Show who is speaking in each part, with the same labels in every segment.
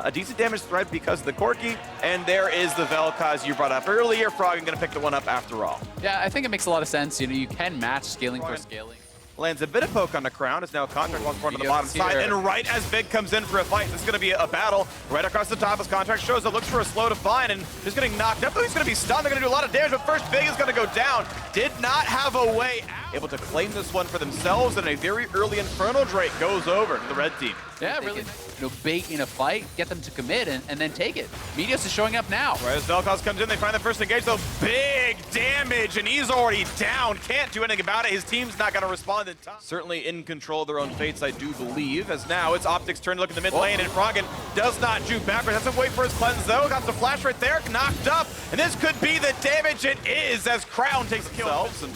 Speaker 1: A decent damage threat because of the Corki, and there is the Vel'Koz you brought up earlier. Froggen gonna pick the one up after all.
Speaker 2: Yeah, I think it makes a lot of sense. You know, you can match scaling for scaling.
Speaker 1: Lands a bit of poke on the crown. It's now Contract walks forward to the bottom side. And right as Big comes in for a fight, this is going to be a battle right across the top as Contract shows up, looks for a slow to find, and just getting knocked up. Though he's going to be stunned. They're going to do a lot of damage, but first Big is going to go down. Did not have a way out. Able to claim this one for themselves, and a very early Infernal Drake goes over to the red team.
Speaker 2: Yeah, really. You know, bait in a fight, get them to commit, and then take it. Meteos is showing up now.
Speaker 1: Right as Vel'Koz comes in, they find the first engage, though big damage, and he's already down. Can't do anything about it. His team's not going to respond in time. Certainly in control of their own fates, I do believe, as now it's Optic's turn to look at the mid lane, and Froggen does not juke backwards. Doesn't wait for his cleanse, though. Got the flash right there, knocked up, and this could be the damage it is as Crown takes themselves, and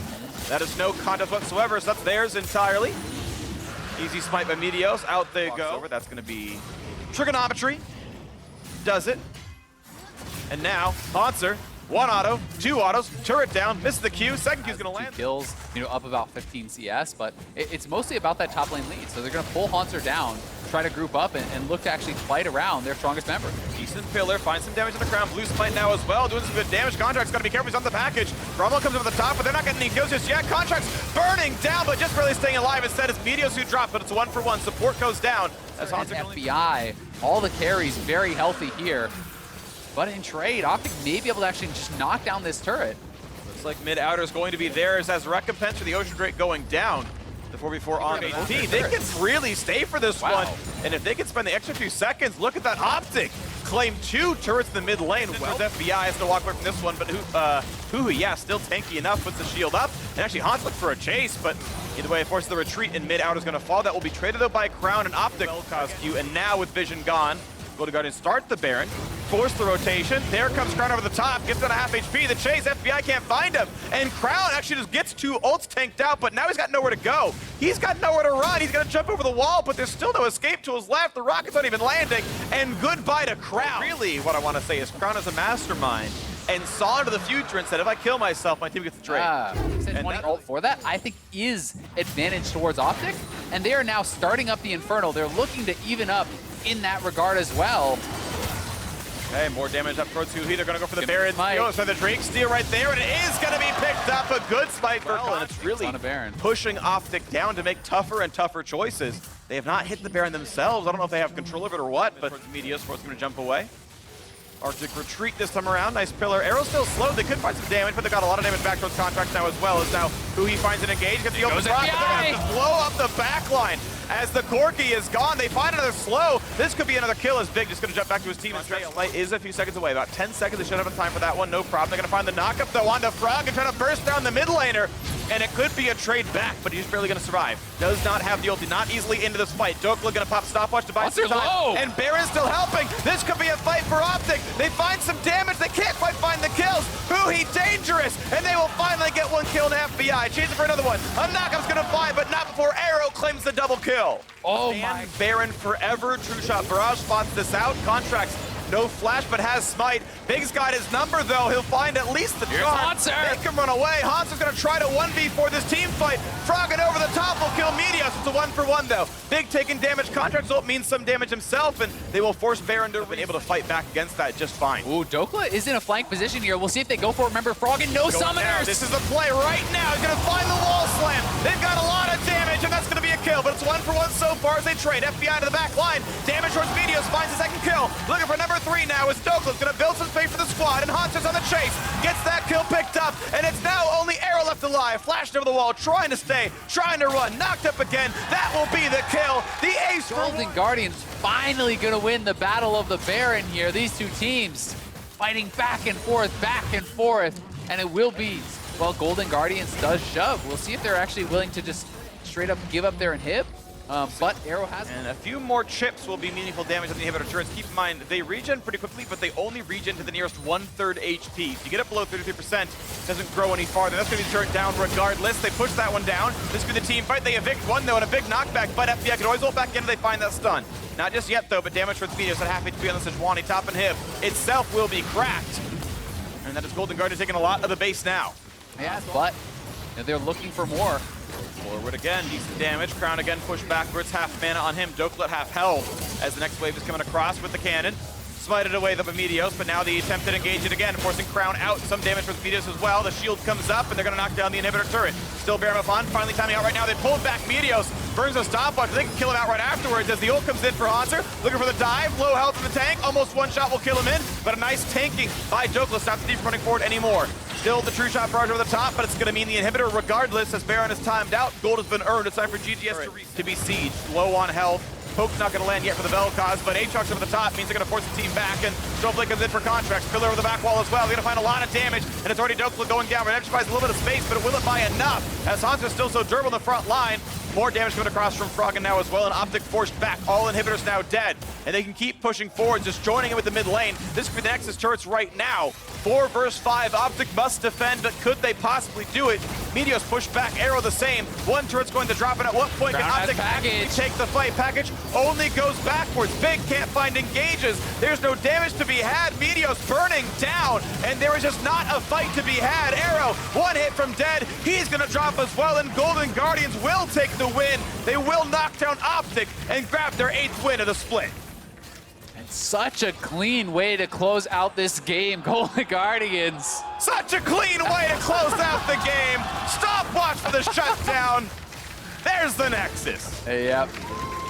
Speaker 1: that is no contest whatsoever, so that's theirs entirely. Easy smite by Meteos, out they go. That's going to be Trigonometry, does it. And now, Haunter, 1 auto, 2 autos, turret down, misses the Q, second Q's going to land.
Speaker 2: Kills, you know, up about 15 CS, but it's mostly about that top lane lead. So they're going to pull Haunter down, try to group up, and look to actually fight around their strongest member.
Speaker 1: Decent pillar, finds some damage on the crown. Blue smite now as well, doing some good damage. Contract's got to be careful, he's on the package. Cromwell comes over the top, but they're not getting any kills just yet. Contract's burning down, but just barely staying alive. Instead, it's Meteos who dropped, but it's 1-for-1. Support goes down. As
Speaker 2: And FBI, all the carries very healthy here. But in trade, Optic may be able to actually just knock down this turret.
Speaker 1: Looks like mid-outer is going to be theirs as recompense for the Ocean Drake going down. The 4v4 on HP. They can really stay for this one. And if they can spend the extra few seconds, look at that Optic. Claim 2 turrets in the mid lane. Well, FBI has to walk away from this one, but Huhu, yeah, still tanky enough, puts the shield up. And actually, Hans looks for a chase, but either way, it forces the retreat, and mid-outer is going to fall. That will be traded, though, by Crown and Optic. Vel'Koz Q, and now with Vision gone, Golden Guardian start the Baron, force the rotation. There comes Crown over the top, gets down to half HP. The chase, FBI can't find him. And Crown actually just gets 2 ults tanked out, but now he's got nowhere to go. He's got nowhere to run. He's going to jump over the wall, but there's still no escape to his left. The rocket's not even landing. And goodbye to Crown. Really, what I want to say is Crown is a mastermind and saw into the future and said, if I kill myself, my team gets the trade.
Speaker 2: And 20 ult for that, I think, is advantage towards Optic. And they are now starting up the Infernal. They're looking to even up in that regard as well.
Speaker 1: Okay, more damage up towards Huhi. They're going to go for the Baron. So the Drake steal right there, and it is going to be picked up. A good smite for Baron. It's really pushing Optic down to make tougher and tougher choices. They have not hit the Baron themselves. I don't know if they have control of it or what, but Meteos Sports going to jump away. Arctic retreat this time around. Nice pillar. Arrow's still slow. They could find some damage, but they got a lot of damage back towards Contracts now as well. As now Huhi finds an engage, gets the open rocket. They're going to have to blow up the back line. As the Corki is gone, they find another slow. This could be another kill as Big just going to jump back to his team. And Light is a few seconds away. About 10 seconds. They should have enough time for that one. No problem. They're going to find the knockup though onto Frog and try to burst down the mid laner. And it could be a trade back, but he's barely going to survive. Does not have the ulti, not easily into this fight. Dokla going to pop stopwatch to buy some time. And Baron's still helping. This could be a fight for Optic. They find some damage. They can't quite find the kills. Huhi dangerous. And they will finally get 1 kill in FBI. Chasing for another one. A knockup's going to fly, but not before Arrow claims the double kill.
Speaker 2: Oh my.
Speaker 1: Baron forever. True shot. Barrage spots this out. Contracts. No flash, but has smite. Big's got his number, though. He'll find at least the charge. They can run away. Hans is going to try to 1v4 this team fight. Froggen over the top will kill Meteos. It's a 1-for-1, though. Big taking damage. Contracts ult means some damage himself, and they will force Baron to be able to fight back against that just fine.
Speaker 2: Ooh, Dokla is in a flank position here. We'll see if they go for it. Remember, Froggen, no summoners.
Speaker 1: This is the play right now. He's going to find the wall slam. They've got a lot of damage, and that's going to be a kill, but it's 1-for-1 so far as they trade. FBI to the back line. Damage towards Meteos, finds the second kill. Looking for number 3 now. Dokla's gonna build some space for the squad, and Hunter's on the chase. Gets that kill picked up, and it's now only Arrow left alive. Flashed over the wall, trying to stay, trying to run. Knocked up again. That will be the kill. The ace.
Speaker 2: Golden Guardians finally gonna win the battle of the Baron here. These two teams fighting back and forth, and it will be, well, Golden Guardians does shove. We'll see if they're actually willing to just straight up give up their inhib. But Arrow has...
Speaker 1: And a few more chips will be meaningful damage on the inhibitor turrets. Keep in mind, they regen pretty quickly, but they only regen to the nearest 1/3 HP. If you get it below 33%, it doesn't grow any farther. That's going to be turned down regardless. They push that one down. This could be the team fight. They evict one, though, and a big knockback. But FBI can always ult back in if they find that stun. Not just yet, though, but damage towards Meteos at half HP on the Sejuani. Top inhib itself will be cracked. And that is Golden Guardian taking a lot of the base now.
Speaker 2: Yeah, but they're looking for more.
Speaker 1: Forward again, decent damage. Crown again pushed backwards, half mana on him. Doklet half health as the next wave is coming across with the cannon. Smited away the Meteos, but now the attempt to engage it again, forcing Crown out. Some damage from Meteos as well. The shield comes up, and they're going to knock down the inhibitor turret. Still Baron up on, finally timing out right now. They pulled back Meteos. Burns a stopwatch. They can kill him out right afterwards as the ult comes in for Hanser. Looking for the dive. Low health in the tank. Almost one shot will kill him in, but a nice tanking by Doklet. Stops the Thieves running forward anymore. Still the true shot barrage over the top, but it's going to mean the inhibitor regardless as Baron is timed out. Gold has been earned. It's time for GGS to be sieged. Low on health. Poke's not going to land yet for the Vel'Koz, but Aatrox over the top means they're going to force the team back, and Snowflake comes in for contracts. Pillar over the back wall as well. They're going to find a lot of damage, and it's already Doklet going down. Redemption buys a little bit of space, but will it buy enough? As Hanser's still so durable in the front line. More damage coming across from Froggen now as well, and Optic forced back. All inhibitors now dead, and they can keep pushing forward, just joining it with the mid lane. This could be the Nexus turrets right now. 4 versus 5, Optic must defend, but could they possibly do it? Meteos push back, Arrow the same. One turret's going to drop, and at what point can Optic actually take the fight? Package only goes backwards. Big can't find engages. There's no damage to be had. Meteos burning down, and there is just not a fight to be had. Arrow, one hit from dead. He's going to drop as well, and Golden Guardians will take the win. They will knock down Optic and grab their 8th win of the split.
Speaker 2: Such a clean way to close out this game, Golden Guardians.
Speaker 1: Such a clean way to close out the game. Stopwatch for the shutdown. There's the Nexus.
Speaker 2: Yep.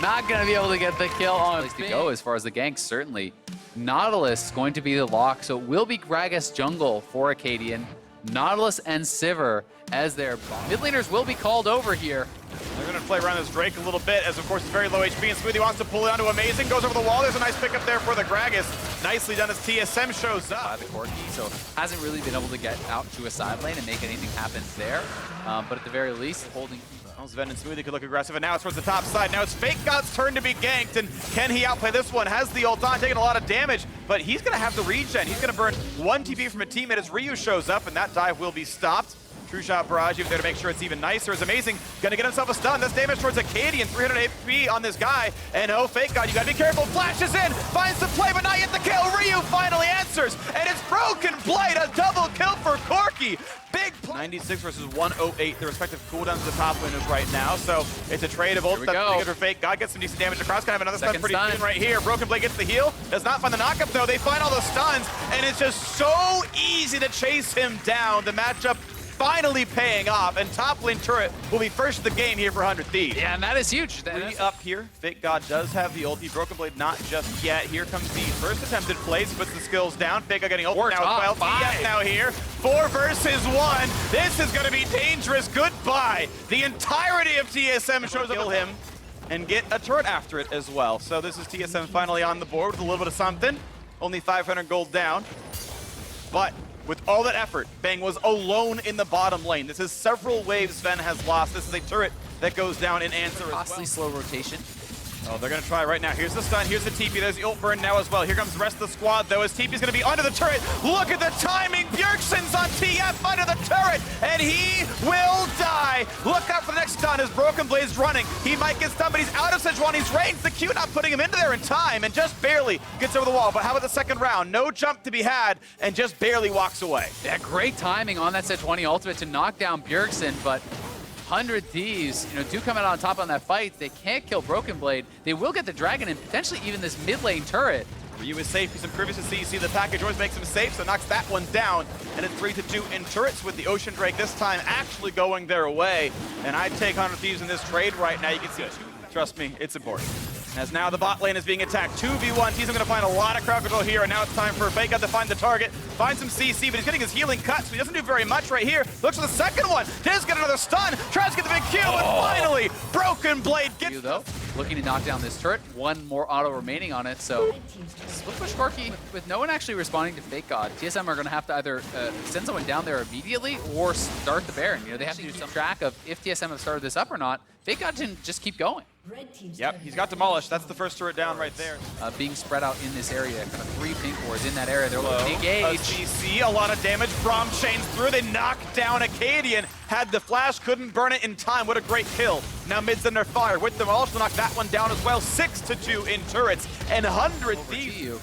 Speaker 2: Not going to be able to get the kill on place to go as far as the gank, certainly. Nautilus is going to be the lock, so it will be Gragas jungle for Acadian. Nautilus and Sivir as their mid laners will be called over here.
Speaker 1: They're going to play around this Drake a little bit, as of course it's very low HP, and Smoothie wants to pull it onto Amazing, goes over the wall. There's a nice pickup there for the Gragas. Nicely done as TSM shows up.
Speaker 2: By the Corki, so hasn't really been able to get out to a side lane and make anything happen there. But at the very least, holding.
Speaker 1: Well, Sven and Smoothie could look aggressive, and now it's towards the top side. Now it's Fake God's turn to be ganked, and can he outplay this one? Has the ult on, taking a lot of damage, but he's going to have the regen. He's going to burn 1 TP from a teammate as Ryu shows up, and that dive will be stopped. True shot barrage even there to make sure it's even nicer. Is Amazing gonna get himself a stun. That's damage towards Acadian. 300 HP on this guy. And oh, Fake God, you gotta be careful. Flashes in, finds the play, but not yet the kill. Ryu finally answers, and it's Broken Blade, a double kill for Corki. Big 96 versus 108. The respective cooldowns of the top laners right now. So it's a trade of ults. That's pretty good for Fake God. Gets some decent damage across. Gonna have another stun pretty soon right here. Broken Blade gets the heal. Does not find the knockup though. They find all the stuns, and it's just so easy to chase him down. The matchup finally paying off, and top lane turret will be first of the game here for 100 Thieves.
Speaker 2: Yeah, and that is huge.
Speaker 1: Three up here. Fake God does have the ulti. Broken Blade not just yet. Here comes the first attempted plays, puts the skills down. Fake God getting ult now as well. TF now here. 4 versus 1. This is going to be dangerous. Goodbye. The entirety of TSM shows up. Kill him and get a turret after it as well. So this is TSM finally on the board with a little bit of something. Only 500 gold down. But with all that effort, Bang was alone in the bottom lane. This is several waves Sven has lost. This is a turret that goes down in answer as well.
Speaker 2: Costly slow rotation.
Speaker 1: Oh, they're going to try right now. Here's the stun. Here's the TP. There's the ult burn now as well. Here comes the rest of the squad, though, as TP's going to be under the turret. Look at the timing. Bjergsen's on TF under the turret, and he will die. Look out for the next stun as Broken Blade's running. He might get stunned, but he's out of Sejuani's range. The Q not putting him into there in time, and just barely gets over the wall. But how about the second round? No jump to be had, and just barely walks away.
Speaker 2: Yeah, great timing on that Sejuani ultimate to knock down Bjergsen, but 100 Thieves, do come out on top on that fight. They can't kill Broken Blade. They will get the dragon and potentially even this mid lane turret.
Speaker 1: Ryu is safe. He's impervious to CC. The package always makes him safe, so knocks that one down. And it's 3-2 in turrets with the Ocean Drake this time actually going their way. And I'd take 100 Thieves in this trade right now. You can see it. Trust me, it's important. As now the bot lane is being attacked. 2v1. He's going to find a lot of crowd control here, and now it's time for Fake God to find the target. Finds some CC, but he's getting his healing cut, so he doesn't do very much right here. Looks for the second one. Does get another stun. Tries to get the big kill, and finally, Broken Blade gets
Speaker 2: you though. Looking to knock down this turret. One more auto remaining on it, so split push Corki with no one actually responding to Fake God. TSM are going to have to either send someone down there immediately or start the Baron. They have to do some track of if TSM have started this up or not. Fake God didn't just keep going.
Speaker 1: Yep, he's got demolished. That's the first turret down right there.
Speaker 2: Being spread out in this area, kind of 3 pink wards in that area. They're looking to engage.
Speaker 1: CC, a lot of damage from chains through. They knocked down Acadian. Had the flash, couldn't burn it in time. What a great kill. Now mid's under fire with them. Also knocked that one down as well. 6-2 in turrets and 100 Thieves.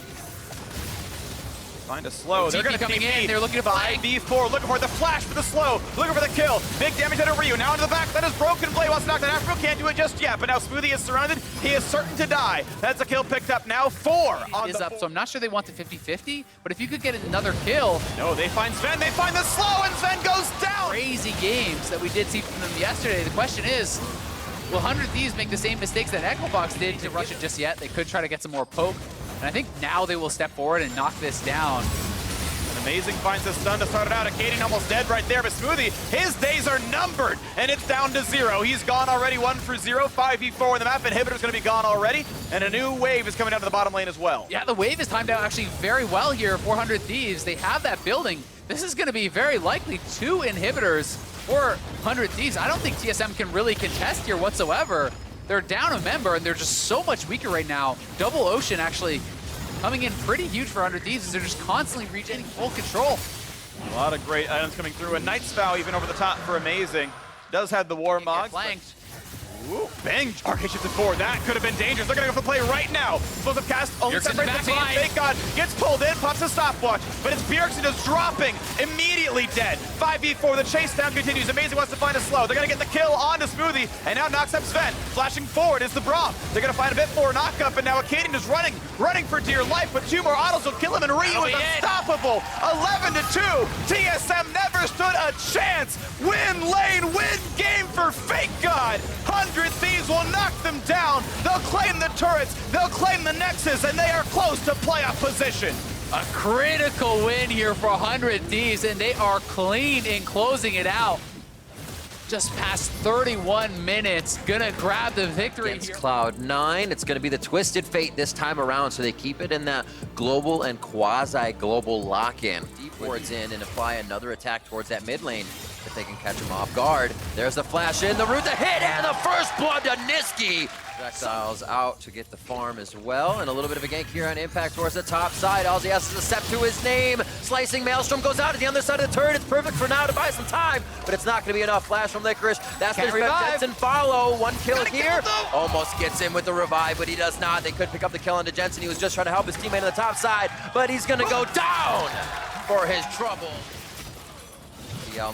Speaker 1: Find a slow. They're going to
Speaker 2: coming in. They're looking to
Speaker 1: 5v4. Looking for the flash for the slow. Looking for the kill. Big damage out of Ryu. Now into the back. That is broken. Blade wants to knock that Afro. Can't do it just yet. But now Smoothie is surrounded. He is certain to die. That's a kill picked up. Now 4 on
Speaker 2: is up. So I'm not sure they want the 50-50. But if you could get another kill.
Speaker 1: No, they find Sven. They find the slow, and Sven goes down.
Speaker 2: Crazy games that we did see from them yesterday. The question is, will 100 Thieves make the same mistakes that Equibox did to rush it just yet? They could try to get some more poke. And I think now they will step forward and knock this down.
Speaker 1: Amazing finds the stun to start it out. Akaden almost dead right there, but Smoothie, his days are numbered, and it's down to 0. He's gone already, 1 for 0, 5v4 in the map. Inhibitor's gonna be gone already, and a new wave is coming down to the bottom lane as well.
Speaker 2: Yeah, the wave is timed out actually very well here for 100 Thieves. They have that building. This is gonna be very likely 2 inhibitors for 100 Thieves. I don't think TSM can really contest here whatsoever. They're down a member, and they're just so much weaker right now. Double Ocean actually coming in pretty huge for 100 Thieves as they're just constantly regaining full control.
Speaker 1: A lot of great items coming through. A Knight's Vow even over the top for Amazing. Does have the War Mogs.
Speaker 2: Flanked.
Speaker 1: Ooh, bang! Arcade shifted forward. That could have been dangerous. They're gonna go for the play right now. Explosive cast only separates the team. Thank God. Gets pulled in, pops a stopwatch, but it's Bjergsen just dropping, immediately dead. 5v4. The chase down continues. Amazing wants to find a slow. They're gonna get the kill onto Smoothie, and now knocks up Sven. Flashing forward is the Braum. They're gonna find a bit more knockup, and now Akaden is running for dear life, but 2 more autos will kill him, and Ryu is unstoppable. 11-2. TSM never stood a chance. Win lane, win game for Fake God. 100 Thieves will knock them down. They'll claim the turrets, they'll claim the Nexus, and they are close to playoff position.
Speaker 2: A critical win here for 100 Thieves, and they are clean in closing it out. Just past 31 minutes, gonna grab the victory
Speaker 3: against Cloud9. It's gonna be the Twisted Fate this time around, so they keep it in that global and quasi-global lock-in. Deep wards in and apply another attack towards that mid lane if they can catch him off guard. There's the flash in, the root, the hit, and the first blood to Niski. Projectiles out to get the farm as well, and a little bit of a gank here on Impact towards the top side. All he has is a step to his name. Slicing Maelstrom goes out at the other side of the turret. It's perfect for now to buy some time, but it's not going to be enough. Flash from Licorice. That's the Jensen follow. 1 kill here. Almost gets him with the revive, but he does not. They could pick up the kill onto Jensen. He was just trying to help his teammate on the top side, but he's going to go down for his trouble.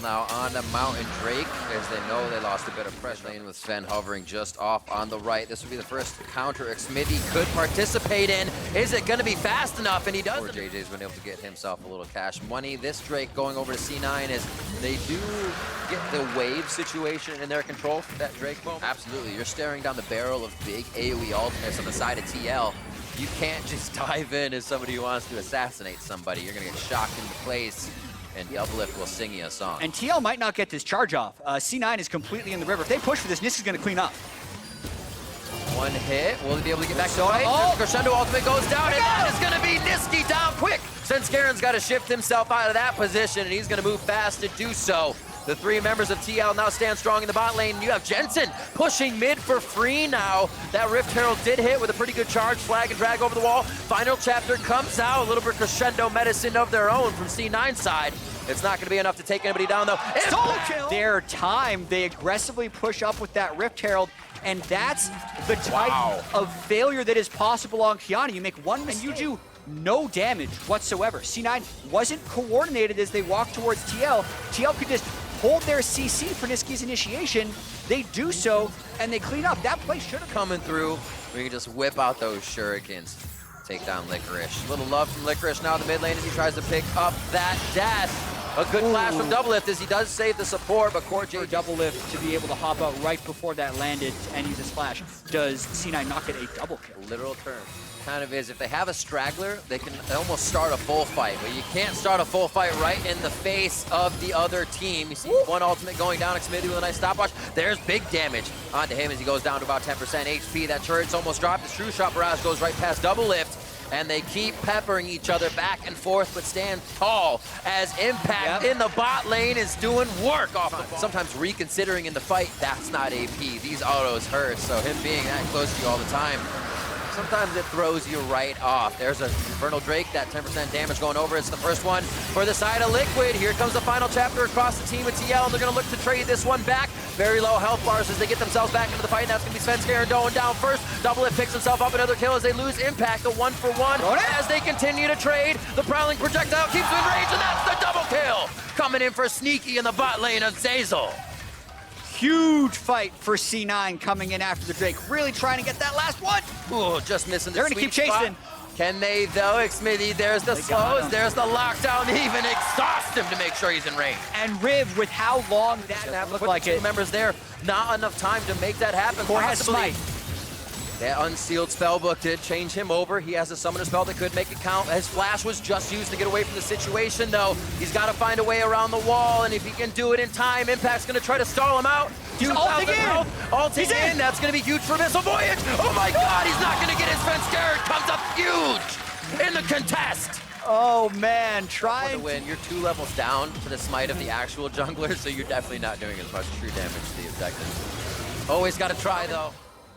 Speaker 3: Now on the Mountain Drake, as they know they lost a bit of pressure lane with Sven hovering just off on the right. This would be the first counter Xmidi could participate in. Is it going to be fast enough? And he does. JJ's been able to get himself a little cash money. This Drake going over to C9 is they do get the wave situation in their control for that Drake moment. Absolutely, you're staring down the barrel of big AoE ultimates on the side of TL. You can't just dive in as somebody who wants to assassinate somebody. You're going to get shocked into place. And Doublelift will sing you a song.
Speaker 4: And TL might not get this charge off. C9 is completely in the river. If they push for this, Nisk is going to clean up.
Speaker 3: 1 hit. Will he be able to get back to fight? Oh. Crescendo ultimate goes down, and that is going to be Niski down quick. Since Garen's got to shift himself out of that position, and he's going to move fast to do so. The 3 members of TL now stand strong in the bot lane. You have Jensen pushing mid for free now. That Rift Herald did hit with a pretty good charge. Flag and drag over the wall. Final chapter comes out. A little bit crescendo medicine of their own from C9 side. It's not going to be enough to take anybody down, though.
Speaker 4: Solo kill! Their time, they aggressively push up with that Rift Herald, and that's the type of failure that is possible on Kiana. You make one mistake, and you do no damage whatsoever. C9 wasn't coordinated as they walked towards TL. TL could just hold their CC for Niski's initiation. They do so, and they clean up. That play should have
Speaker 3: coming through. We can just whip out those shurikens. Take down Licorice. Little love from Licorice now in the mid lane as he tries to pick up that death. A good flash from Doublelift as he does save the support, but Core J
Speaker 4: Doublelift to be able to hop out right before that landed and use a splash. Does C9 not get a double kill?
Speaker 3: Literal term. Kind of is. If they have a straggler, they can almost start a full fight, but you can't start a full fight right in the face of the other team. You see one ultimate going down, Xmidi with a nice stopwatch. There's big damage onto him as he goes down to about 10% HP. That turret's almost dropped. His True Shot barrage goes right past Doublelift, and they keep peppering each other back and forth, but stand tall as Impact in the bot lane is doing work off the ball. Sometimes reconsidering in the fight, that's not AP. These autos hurt, so him being that close to you all the time, sometimes it throws you right off. There's a Infernal Drake, that 10% damage going over. It's the first one for the side of Liquid. Here comes the final chapter across the team with TL, and they're gonna look to trade this one back. Very low health bars as they get themselves back into the fight. Now it's gonna be Svenskeren going down first. Double It picks himself up, another kill as they lose Impact, a 1-for-1. As they continue to trade, the Prowling projectile keeps them in range, and that's the double kill! Coming in for Sneaky in the bot lane of Zeyzal.
Speaker 4: Huge fight for C9 coming in after the Drake. Really trying to get that last one.
Speaker 3: Ooh, just missing the
Speaker 4: They're gonna keep chasing.
Speaker 3: Can they though? Xmitty, there's the slows, there's the lockdown. They even exhaust him to make sure he's in range.
Speaker 4: And Riv, with how long that looked like it.
Speaker 3: Members there, not enough time to make that happen.
Speaker 4: Core has Smite.
Speaker 3: That unsealed spellbook did change him over. He has a summoner spell that could make it count. His flash was just used to get away from the situation, though. He's got to find a way around the wall, and if he can do it in time, Impact's going to try to stall him out.
Speaker 4: He's ulting in!
Speaker 3: Ulting in. That's going to be huge for Missile Voyage. Oh my God, he's not going to get his fence scared. Comes up huge in the contest.
Speaker 4: Oh man, trying
Speaker 3: to win. You're 2 levels down to the smite of the actual jungler, so you're definitely not doing as much true damage to the objective. Always got to try, though.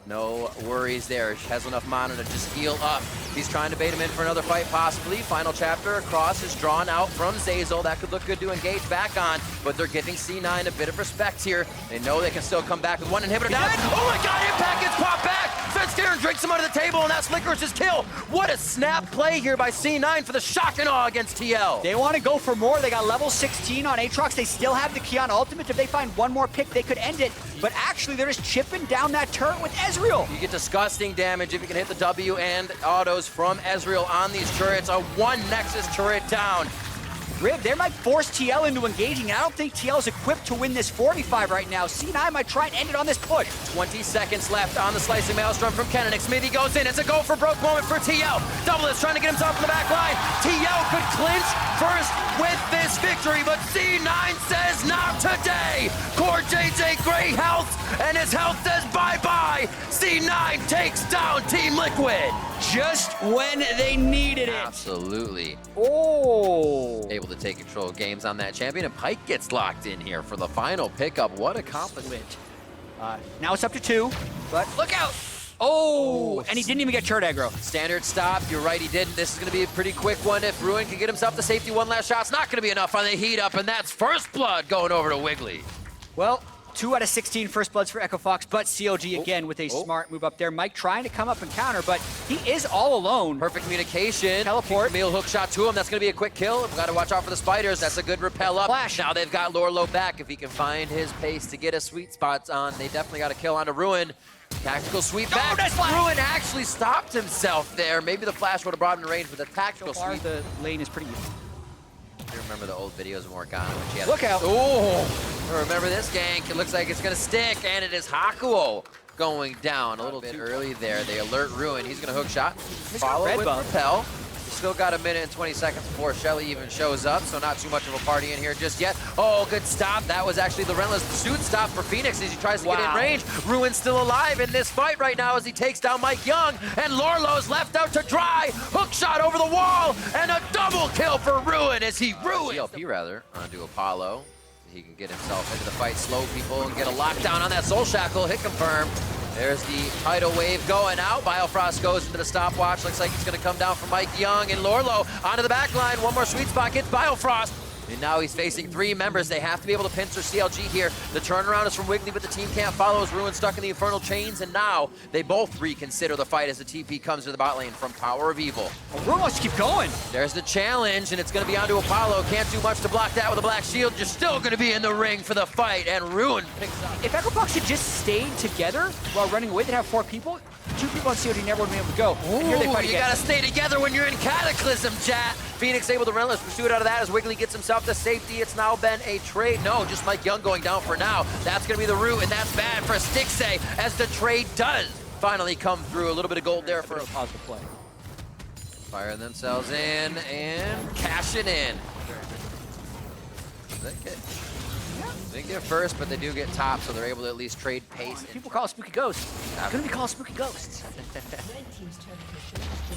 Speaker 3: No worries there. Has enough mana to just heal up. He's trying to bait him in for another fight, possibly. Final chapter across is drawn out from Zeyzal. That could look good to engage back on, but they're giving C9 a bit of respect here. They know they can still come back with one inhibitor down. Oh my God, Impact gets popped back! Svenskeren drinks him under the table, and that's Licorice's kill. What a snap play here by C9 for the shock and awe against TL.
Speaker 4: They want to go for more. They got level 16 on Aatrox. They still have the Kiana ultimate. If they find one more pick, they could end it. But actually, they're just chipping down that turret with Ezreal.
Speaker 3: You get disgusting damage if you can hit the W and autos from Ezreal on these turrets. A 1 Nexus turret down.
Speaker 4: Riv, they might force TL into engaging. I don't think TL is equipped to win this 45 right now. C9 might try and end it on this push.
Speaker 3: 20 seconds left on the Slicing Maelstrom from Kennen. Xmitty goes in. It's a go for broke moment for TL. Double is trying to get himself in the back line. TL could clinch first with this victory, but C9 says not today. Core JJ Gray health, and his health says bye-bye. C9 takes down Team Liquid.
Speaker 4: Just when they needed it.
Speaker 3: Absolutely.
Speaker 4: Oh.
Speaker 3: Able to take control of games on that champion, and Pyke gets locked in here for the final pickup. What a accomplishment.
Speaker 4: Now it's up to 2, but look out. Oh, and he didn't even get turret aggro.
Speaker 3: Standard stop. You're right, he didn't. This is going to be a pretty quick one. If Ruin can get himself to safety, one last shot's not going to be enough on the heat up, and that's first blood going over to Wiggly.
Speaker 4: Well, 2 out of 16 first bloods for Echo Fox, but CLG again with a smart move up there. Mike trying to come up and counter, but he is all alone.
Speaker 3: Perfect communication.
Speaker 4: Teleport.
Speaker 3: Meal hook shot to him. That's going to be a quick kill. We've got to watch out for the spiders. That's a good repel up.
Speaker 4: Flash.
Speaker 3: Now they've got Lorlo back. If he can find his pace to get a sweet spot on, they definitely got a kill onto Ruin. Tactical sweep back. Ruin actually stopped himself there. Maybe the flash would have brought him to range, but the tactical sweep.
Speaker 4: The lane is pretty.
Speaker 3: I remember the old videos of Morgana when she had.
Speaker 4: Look out!
Speaker 3: Oh, remember this gank? It looks like it's gonna stick, and it is Hakuo going down a little bit early there. They alert Ruin. He's gonna hook shot. Follow with repel. Still got a minute and 20 seconds before Shelly even shows up, so not too much of a party in here just yet. Oh, good stop. That was actually the relentless pursuit stop for Phoenix as he tries to get in range. Ruin's still alive in this fight right now as he takes down Mike Young, and Lorlo's left out to dry. Hook shot over the wall, and a double kill for Ruin as he ruins. CLP rather, onto Apollo. He can get himself into the fight, slow people, and get a lockdown on that Soul Shackle. Hit confirmed. There's the tidal wave going out. Biofrost goes into the stopwatch. Looks like it's going to come down for Mike Young, and Lorlo onto the back line. One more sweet spot gets Biofrost. And now he's facing 3 members. They have to be able to pincer CLG here. The turnaround is from Wiggly, but the team can't follow as Ruin stuck in the Infernal Chains, and now they both reconsider the fight as the TP comes to the bot lane from Power of Evil.
Speaker 4: Ruin wants to keep going.
Speaker 3: There's the challenge, and it's going to be onto Apollo. Can't do much to block that with a black shield. You're still going to be in the ring for the fight, and Ruin picks up.
Speaker 4: If Echo Fox had just stayed together while running away, they'd have 4 people. 2 people on COD never would be able to go.
Speaker 3: Ooh, here they fight again. You gotta stay together when you're in Cataclysm, chat. Phoenix able to relentless pursuit out of that as Wiggly gets himself to safety. It's now been a trade. No, just Mike Young going down for now. That's gonna be the root, and that's bad for Stixxay as the trade does finally come through. A little bit of gold there for a
Speaker 4: positive play.
Speaker 3: Firing themselves in and cashing in. They get first, but they do get top, so they're able to at least trade pace.
Speaker 4: People call it Spooky Ghost. It's going to be called Spooky Ghosts.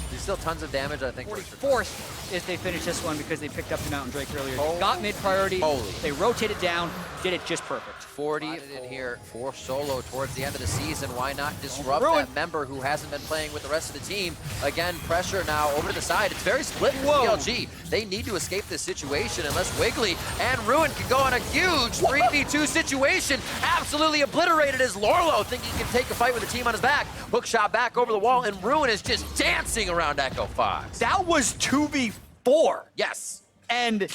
Speaker 3: There's still tons of damage, I think.
Speaker 4: 44th if they finish this one because they picked up the Mountain Drake earlier. They got mid priority. They rotated down, did it just perfect.
Speaker 3: 40 in here for Solo towards the end of the season. Why not disrupt that member who hasn't been playing with the rest of the team? Again, pressure now over to the side. It's very split for CLG. They need to escape this situation unless Wiggly and Ruin can go on a huge 3v2 situation. Absolutely obliterated as Lorlo thinking he can take a fight with the team on his back. Hook shot back over the wall, and Ruin is just dancing around Echo Fox.
Speaker 4: That was 2v4.
Speaker 3: Yes.
Speaker 4: And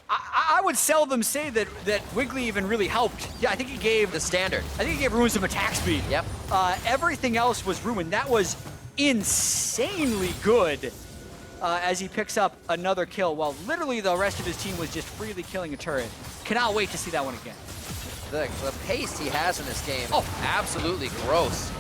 Speaker 4: I would seldom say that Wiggly even really helped. Yeah, I think he gave
Speaker 3: the standard.
Speaker 4: I think he gave Ruin some attack speed.
Speaker 3: Yep.
Speaker 4: Everything else was Ruin. That was insanely good as he picks up another kill while literally the rest of his team was just freely killing a turret. Cannot wait to see that one again.
Speaker 3: The pace he has in this game, absolutely gross.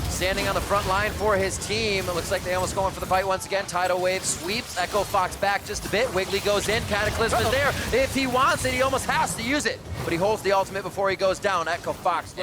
Speaker 3: Standing on the front line for his team. It looks like they almost going for the fight once again. Tidal Wave sweeps. Echo Fox back just a bit. Wiggly goes in. Cataclysm is there. If he wants it, he almost has to use it. But he holds the ultimate before he goes down. Echo Fox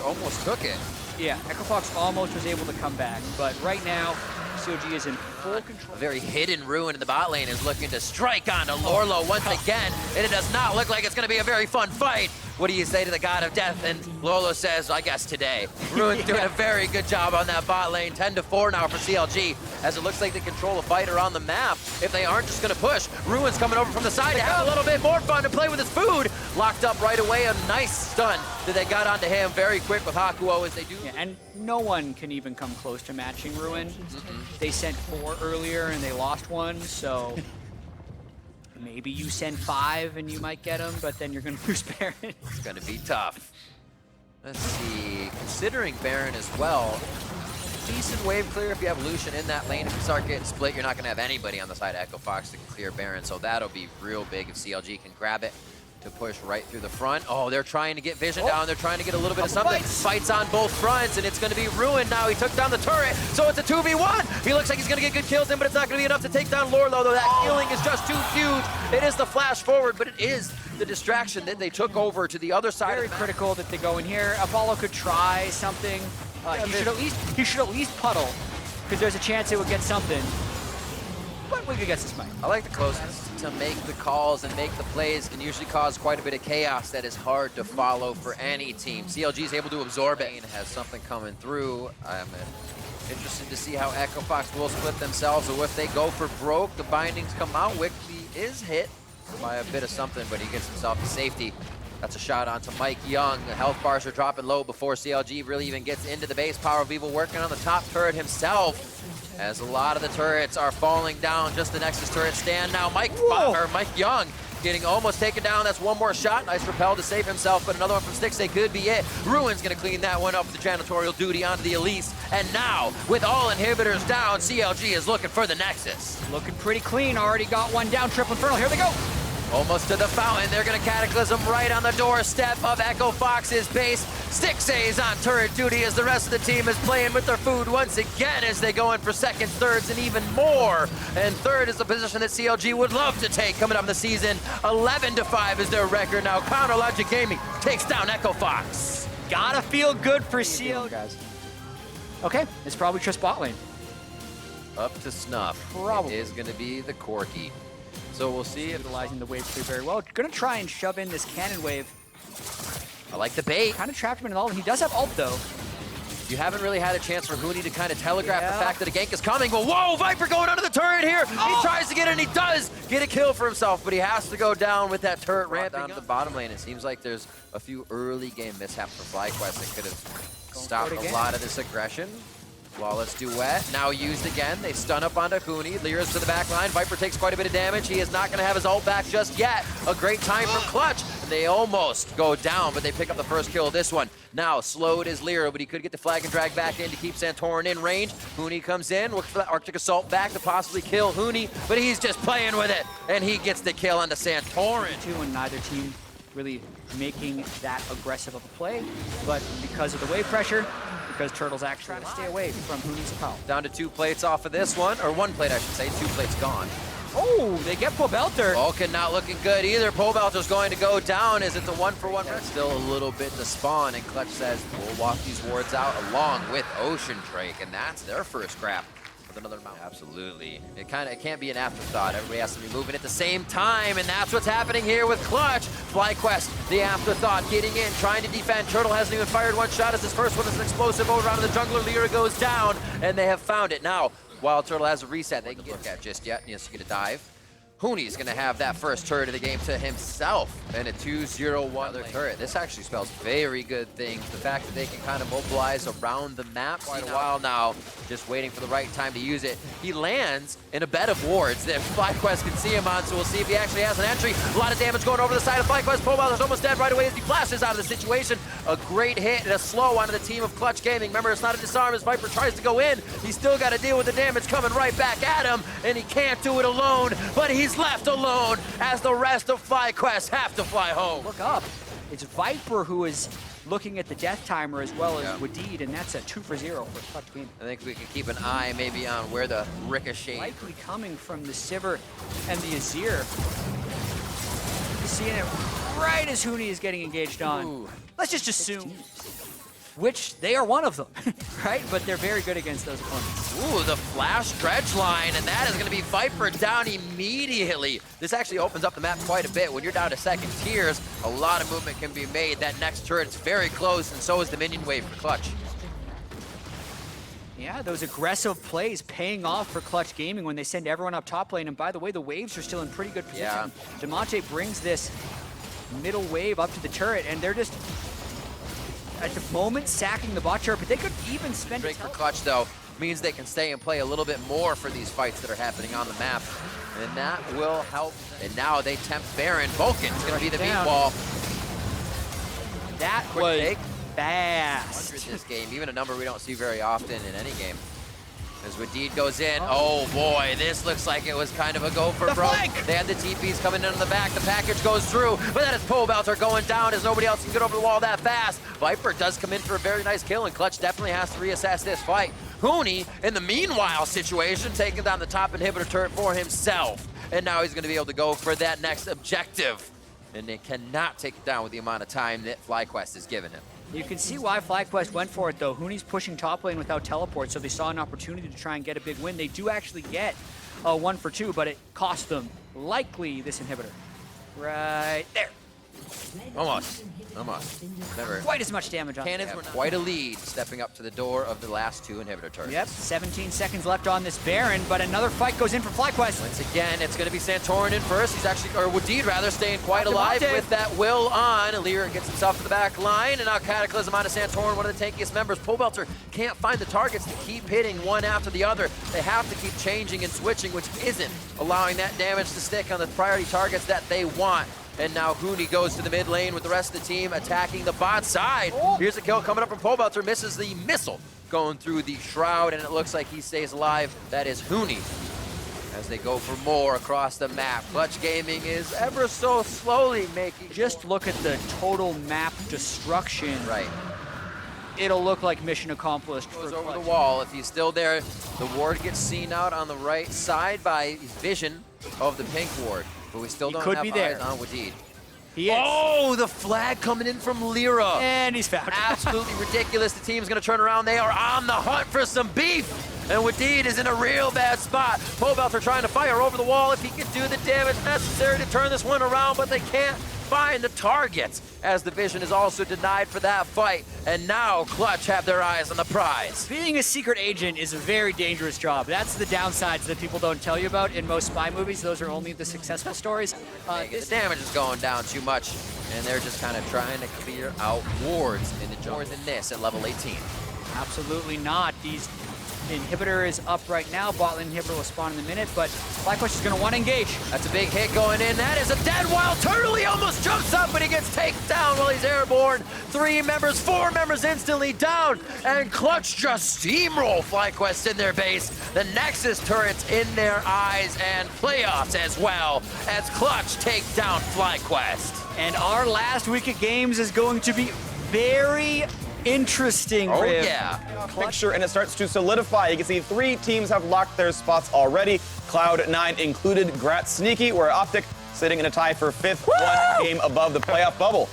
Speaker 3: almost took it.
Speaker 4: Yeah, Echo Fox almost was able to come back. But right now, COG is in full control.
Speaker 3: A very hidden Ruin in the bot lane is looking to strike onto Lorlo once again. And it does not look like it's going to be a very fun fight. What do you say to the God of Death? And Lolo says, I guess today. Ruin's doing a very good job on that bot lane. 10-4 now for CLG, as it looks like they control a fighter on the map. If they aren't just gonna push, Ruin's coming over from the side to have a little bit more fun to play with his food. Locked up right away, a nice stun that they got onto him very quick with Hakuo as they do.
Speaker 4: Yeah, and no one can even come close to matching Ruin. They sent 4 earlier and they lost 1, so maybe you send 5 and you might get him, but then you're going to lose Baron.
Speaker 3: It's going to be tough. Let's see. Considering Baron as well, decent wave clear if you have Lucian in that lane. If you start getting split, you're not going to have anybody on the side of Echo Fox to clear Baron, so that'll be real big if CLG can grab it to push right through the front. Oh, they're trying to get Vision down. They're trying to get a little bit of something. Fights on both fronts, and it's going to be Ruin now. He took down the turret, so it's a 2v1. He looks like he's going to get good kills in, but it's not going to be enough to take down Lorlo, though that healing is just too huge. It is the flash forward, but it is the distraction that they took over to the other side.
Speaker 4: Very critical that they go in here. Apollo could try something. He should at least puddle, because there's a chance it would get something. But Wiggly gets this fight.
Speaker 3: I like the closeness. To make the calls and make the plays can usually cause quite a bit of chaos that is hard to follow for any team. CLG is able to absorb it and has something coming through. I'm interested to see how Echo Fox will split themselves, or if they go for broke, the bindings come out. Wiggly is hit by a bit of something, but he gets himself to safety. That's a shot onto Mike Young. The health bars are dropping low before CLG really even gets into the base. Power of Evil working on the top turret himself, as a lot of the turrets are falling down. Just the Nexus turret stand now. Mike Young getting almost taken down. That's one more shot. Nice repel to save himself, but another one from Stixxay could be it. Ruin's gonna clean that one up with the janitorial duty onto the Elise. And now, with all inhibitors down, CLG is looking for the Nexus.
Speaker 4: Looking pretty clean. Already got one down. Triple Infernal. Here they go.
Speaker 3: Almost to the fountain. They're going to Cataclysm right on the doorstep of Echo Fox's base. Stixxay is on turret duty as the rest of the team is playing with their food once again as they go in for seconds, thirds, and even more. And third is the position that CLG would love to take coming up in the season. 11-5 is their record now. Counterlogic Gaming takes down Echo Fox.
Speaker 4: Gotta feel good for CLG. Guys. Okay, it's probably just bot lane.
Speaker 3: Up to snuff. Probably. It is going to be the Corki. So we'll see.
Speaker 4: Utilizing the wave clear very well. Gonna try and shove in this cannon wave.
Speaker 3: I like the bait.
Speaker 4: Kind of trapped him in an ult. He does have ult though.
Speaker 3: You haven't really had a chance for Huni to kind of telegraph the fact that a gank is coming. But whoa, Viper going under the turret here. He tries to get it, and he does get a kill for himself, but he has to go down with that turret ramping down to the bottom lane. It seems like there's a few early game mishaps for FlyQuest that could have stopped a lot of this aggression. Flawless duet, now used again. They stun up onto Huni. Lyra's to the back line. Viper takes quite a bit of damage. He is not going to have his ult back just yet. A great time from Clutch. They almost go down, but they pick up the first kill of this one. Now slowed is Lyra, but he could get the flag and drag back in to keep Santorin in range. Huni comes in, looks for that Arctic Assault back to possibly kill Huni, but he's just playing with it, and he gets the kill onto Santorin.
Speaker 4: And neither team really making that aggressive of a play, but because of the wave pressure, because Turtle's actually trying to stay away from Huni's power.
Speaker 3: Down to 2 plates off of this one, or 1 plate I should say, 2 plates gone.
Speaker 4: Oh, they get Pobelter.
Speaker 3: Vulcan not looking good either. Pobelter's going to go down. Is it the 1-for-1? That's still a little bit to spawn, and Clutch says we'll walk these wards out along with Ocean Drake, and that's their first grab with another mount. Absolutely. It can't be an afterthought. Everybody has to be moving at the same time, and that's what's happening here with Clutch. FlyQuest, the afterthought, getting in, trying to defend. Turtle hasn't even fired one shot as his first one is an explosive over onto the jungler. Lyra goes down, and they have found it. Now, while Turtle has a reset, they can look at just yet. Yes, you get a dive. Hooney's gonna have that first turret of the game to himself, and a 2-0-1 turret. This actually spells very good things. The fact that they can kind of mobilize around the map quite a while now, just waiting for the right time to use it. He lands in a bed of wards that FlyQuest can see him on, so we'll see if he actually has an entry. A lot of damage going over the side of FlyQuest. Pobelter's almost dead right away as he flashes out of the situation. A great hit and a slow onto the team of Clutch Gaming. Remember, it's not a disarm as Viper tries to go in. He's still got to deal with the damage coming right back at him, and he can't do it alone, but he's left alone as the rest of FlyQuest have to fly home.
Speaker 4: Look up. It's Viper who is looking at the death timer as well as Wadid, and that's a 2-for-0 for Clutch Gaming.
Speaker 3: I think we can keep an eye maybe on where the ricochet.
Speaker 4: Likely coming from the Sivir and the Azir. You're seeing it right as Hooney is getting engaged on.
Speaker 3: Ooh.
Speaker 4: Let's just assume, which they are one of them, right? But they're very good against those opponents.
Speaker 3: Ooh, the flash dredge line, and that is going to be Viper down immediately. This actually opens up the map quite a bit. When you're down to second tiers, a lot of movement can be made. That next turret's very close, and so is the minion wave for Clutch.
Speaker 4: Yeah, those aggressive plays paying off for Clutch Gaming when they send everyone up top lane. And by the way, the waves are still in pretty good position.
Speaker 3: Yeah.
Speaker 4: Demonte brings this middle wave up to the turret, and they're just, at the moment, sacking the bot turret, but they could even spend
Speaker 3: Drake for Clutch, though, means they can stay and play a little bit more for these fights that are happening on the map, and that will help. And now they tempt Baron. Vulcan's going to be the beat wall.
Speaker 4: That
Speaker 3: Quick
Speaker 4: was
Speaker 3: take.
Speaker 4: fast.
Speaker 3: 100 this game, even a number we don't see very often in any game. As Wadid goes in, oh boy, this looks like it was kind of a go for broke. They had the TPs coming in on the back, the package goes through, but that is Pobelter going down as nobody else can get over the wall that fast. Viper does come in for a very nice kill, and Clutch definitely has to reassess this fight. Hooney, in the meanwhile situation, taking down the top inhibitor turret for himself, and now he's gonna be able to go for that next objective. And they cannot take it down with the amount of time that FlyQuest has given him.
Speaker 4: You can see why FlyQuest went for it, though. Hooney's pushing top lane without teleport, so they saw an opportunity to try and get a big win. They do actually get a 1-for-2, but it cost them, likely, this inhibitor. Right there.
Speaker 3: Almost. Never.
Speaker 4: Quite as much damage on
Speaker 3: Cannons were quite a lead, stepping up to the door of the last two inhibitor turrets.
Speaker 4: Yep, 17 seconds left on this Baron, but another fight goes in for FlyQuest.
Speaker 3: Once again, it's going to be Santorin in first. He's actually, or Wadid rather, staying quite alive with that will on. Lyra gets himself to the back line, and now Cataclysm onto Santorin, one of the tankiest members. Pobelter can't find the targets to keep hitting one after the other. They have to keep changing and switching, which isn't allowing that damage to stick on the priority targets that they want. And now Hooney goes to the mid lane with the rest of the team attacking the bot side. Here's a kill coming up from Pobelter, misses the missile going through the shroud, and it looks like he stays alive. That is Hooney as they go for more across the map. Clutch Gaming is ever so slowly making...
Speaker 4: Just look at the total map destruction.
Speaker 3: Right.
Speaker 4: It'll look like mission accomplished.
Speaker 3: Goes over the wall. If he's still there, the ward gets seen out on the right side by vision of the pink ward. But we still don't have eyes on Wadid.
Speaker 4: He is.
Speaker 3: Oh, the flag coming in from Lyra.
Speaker 4: And he's found.
Speaker 3: Absolutely ridiculous. The team's going to turn around. They are on the hunt for some beef. And Wadid is in a real bad spot. Pobelter trying to fire over the wall if he can do the damage necessary to turn this one around, but they can't find the targets as the vision is also denied for that fight. And now Clutch have their eyes on the prize.
Speaker 4: Being a secret agent is a very dangerous job. That's the downsides that people don't tell you about in most spy movies. Those are only the successful stories.
Speaker 3: The damage is going down too much, and they're just kind of trying to clear out wards in the more than this at level 18.
Speaker 4: Absolutely not. These inhibitor is up right now. Bot lane inhibitor will spawn in a minute, but FlyQuest is going to want to engage.
Speaker 3: That's a big hit going in. That is a dead wild turtle. He almost jumps up, but he gets taken down while he's airborne. 4 members instantly down, and Clutch just steamroll FlyQuest in their base. The Nexus turrets in their eyes, and playoffs as well, as Clutch take down FlyQuest.
Speaker 4: And our last week of games is going to be very, Interesting.
Speaker 3: Oh,
Speaker 4: Riv.
Speaker 3: yeah.
Speaker 5: Picture, and it starts to solidify. You can see 3 teams have locked their spots already, Cloud9 included. Grat Sneaky, where Optic sitting in a tie for 5th, 1 game above the playoff bubble.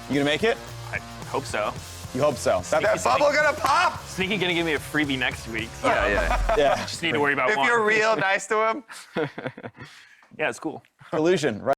Speaker 5: You gonna make it?
Speaker 6: I hope so.
Speaker 5: You hope so.
Speaker 7: That bubble gonna pop?
Speaker 6: Sneaky gonna give me a freebie next week. So
Speaker 5: Yeah.
Speaker 6: just need to worry about
Speaker 7: If
Speaker 6: one.
Speaker 7: you're real nice to him.
Speaker 6: Yeah, it's cool.
Speaker 5: Illusion, right?